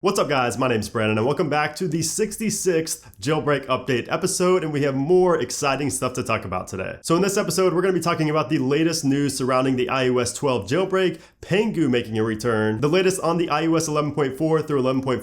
What's up guys, my name's Brandon and welcome back to the 66th Jailbreak Update episode, and we have more exciting stuff to talk about today. So in this episode, we're going to be talking about the latest news surrounding the iOS 12 jailbreak, Pangu making a return, the latest on the iOS 11.4 through 11.4.1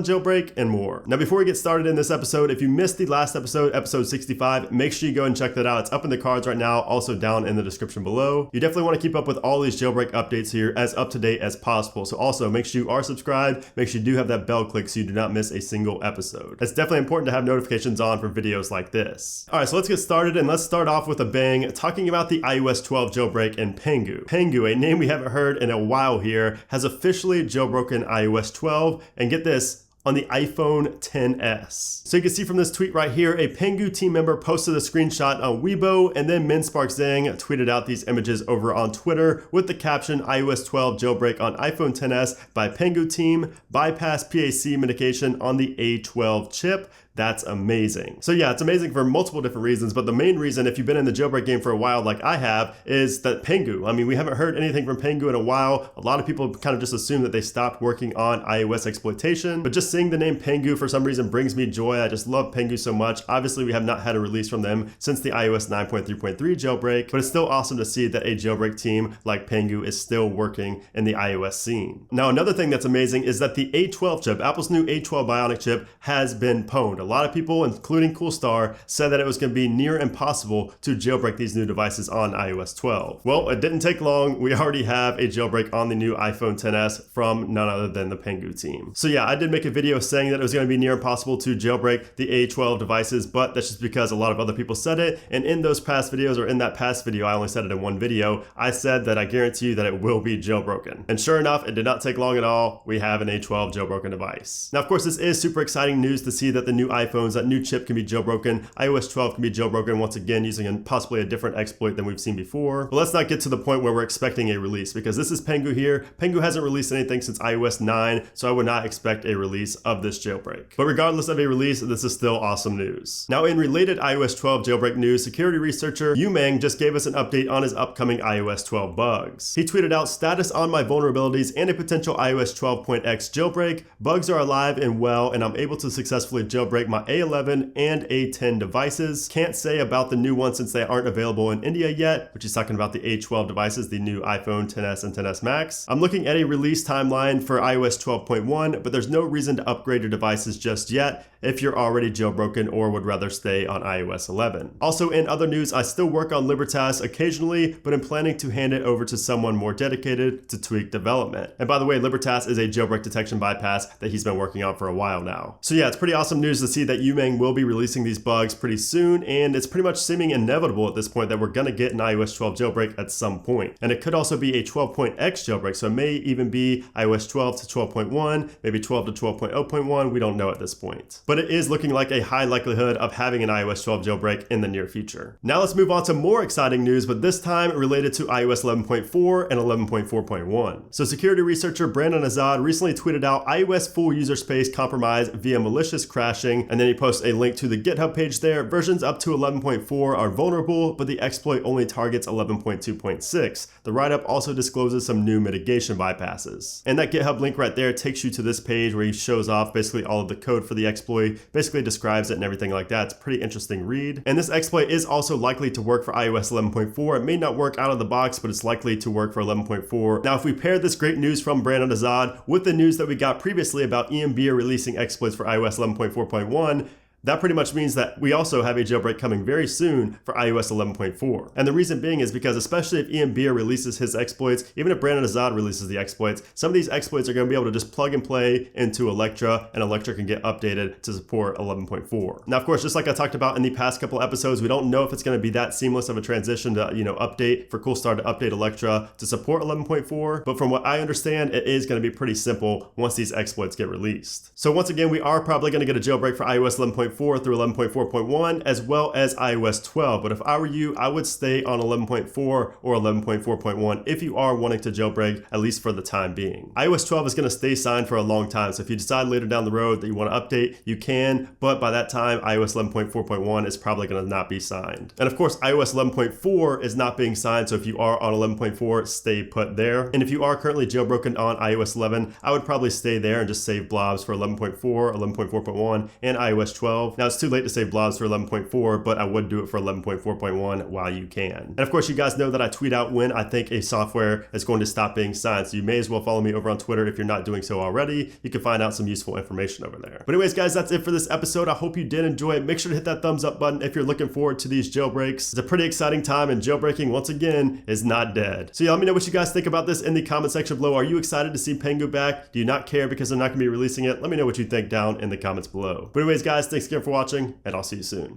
jailbreak, and more. Now before we get started in this episode, if you missed the last episode, episode 65, make sure you go and check that out. It's up in the cards right now, also down in the description below. You definitely want to keep up with all these jailbreak updates here as up to date as possible. So also make sure you are subscribed, make sure you do have that bell click so you do not miss a single episode. It's definitely important to have notifications on for videos like this. All right, so let's get started, and let's start off with a bang talking about the iOS 12 jailbreak and Pangu. Pangu, a name we haven't heard in a while here, has officially jailbroken iOS 12, and get this, on the iPhone XS. So you can see from this tweet right here, a Pangu team member posted a screenshot on Weibo, and then MinSparkZang tweeted out these images over on Twitter with the caption, iOS 12 jailbreak on iPhone XS by Pangu team, bypass PAC mitigation on the A12 chip. That's amazing. So yeah, it's amazing for multiple different reasons, but the main reason, if you've been in the jailbreak game for a while like I have, is that Pangu. I mean, we haven't heard anything from Pangu in a while. A lot of people kind of just assume that they stopped working on iOS exploitation, but just seeing the name Pangu for some reason brings me joy. I just love Pangu so much. Obviously, we have not had a release from them since the iOS 9.3.3 jailbreak, but it's still awesome to see that a jailbreak team like Pangu is still working in the iOS scene. Now, another thing that's amazing is that the A12 chip, Apple's new A12 Bionic chip, has been pwned. A lot of people, including Coolstar, said that it was going to be near impossible to jailbreak these new devices on iOS 12. Well, it didn't take long. We already have a jailbreak on the new iPhone XS from none other than the Pangu team. So yeah, I did make a video saying that it was going to be near impossible to jailbreak the A12 devices, but that's just because a lot of other people said it. And in those past videos, or in that past video, I only said it in one video, I said that I guarantee you that it will be jailbroken. And sure enough, it did not take long at all. We have an A12 jailbroken device. Now, of course, this is super exciting news to see that the new iPhones, that new chip can be jailbroken. iOS 12 can be jailbroken once again using possibly a different exploit than we've seen before. But let's not get to the point where we're expecting a release, because this is Pangu here. Pangu hasn't released anything since iOS 9, so I would not expect a release of this jailbreak. But regardless of a release, this is still awesome news. Now, in related iOS 12 jailbreak news, security researcher Yumeng just gave us an update on his upcoming iOS 12 bugs. He tweeted out, status on my vulnerabilities and a potential iOS 12.x jailbreak. Bugs are alive and well, and I'm able to successfully jailbreak my A11 and A10 devices. Can't say about the new ones since they aren't available in India yet, which is talking about the A12 devices, the new iPhone XS and XS Max. I'm looking at a release timeline for iOS 12.1, but there's no reason to upgrade your devices just yet if you're already jailbroken or would rather stay on iOS 11. Also, in other news, I still work on Libertas occasionally, but I'm planning to hand it over to someone more dedicated to tweak development. And by the way, Libertas is a jailbreak detection bypass that he's been working on for a while now. So yeah, it's pretty awesome news to see that Yumeng will be releasing these bugs pretty soon, and it's pretty much seeming inevitable at this point that we're gonna get an iOS 12 jailbreak at some point. And it could also be a 12.x jailbreak, so it may even be iOS 12 to 12.1, maybe 12 to 12.0.1, we don't know at this point. But it is looking like a high likelihood of having an iOS 12 jailbreak in the near future. Now let's move on to more exciting news, but this time related to iOS 11.4 and 11.4.1. So security researcher Brandon Azad recently tweeted out iOS full user space compromised via malicious crashing, and then he posts a link to the GitHub page there. Versions up to 11.4 are vulnerable, but the exploit only targets 11.2.6. The write-up also discloses some new mitigation bypasses. And that GitHub link right there takes you to this page where he shows off basically all of the code for the exploit, basically describes it and everything like that. It's a pretty interesting read. And this exploit is also likely to work for iOS 11.4. It may not work out of the box, but it's likely to work for 11.4. Now, if we pair this great news from Brandon Azad with the news that we got previously about EMBA releasing exploits for iOS 11.4.1, that pretty much means that we also have a jailbreak coming very soon for iOS 11.4. And the reason being is because especially if EMBA releases his exploits, even if Brandon Azad releases the exploits, some of these exploits are going to be able to just plug and play into Electra, and Electra can get updated to support 11.4. Now, of course, just like I talked about in the past couple episodes, we don't know if it's going to be that seamless of a transition to, update for Coolstar to update Electra to support 11.4. But from what I understand, it is going to be pretty simple once these exploits get released. So once again, we are probably going to get a jailbreak for iOS 11.4 11.4 through 11.4.1, as well as iOS 12. But if I were you, I would stay on 11.4 or 11.4.1 if you are wanting to jailbreak, at least for the time being. iOS 12 is going to stay signed for a long time, so if you decide later down the road that you want to update, you can, but by that time, iOS 11.4.1 is probably going to not be signed. And of course, iOS 11.4 is not being signed, so if you are on 11.4, stay put there. And if you are currently jailbroken on iOS 11, I would probably stay there and just save blobs for 11.4, 11.4.1, and iOS 12. Now, it's too late to save blobs for 11.4, but I would do it for 11.4.1 while you can. And of course, you guys know that I tweet out when I think a software is going to stop being signed, so you may as well follow me over on Twitter if you're not doing so already. You can find out some useful information over there. But anyways, guys, that's it for this episode. I hope you did enjoy it. Make sure to hit that thumbs up button if you're looking forward to these jailbreaks. It's a pretty exciting time, and jailbreaking, once again, is not dead. So yeah, let me know what you guys think about this in the comment section below. Are you excited to see Pangu back? Do you not care because they're not going to be releasing it? Let me know what you think down in the comments below. But anyways, guys, thanks again for watching, and I'll see you soon.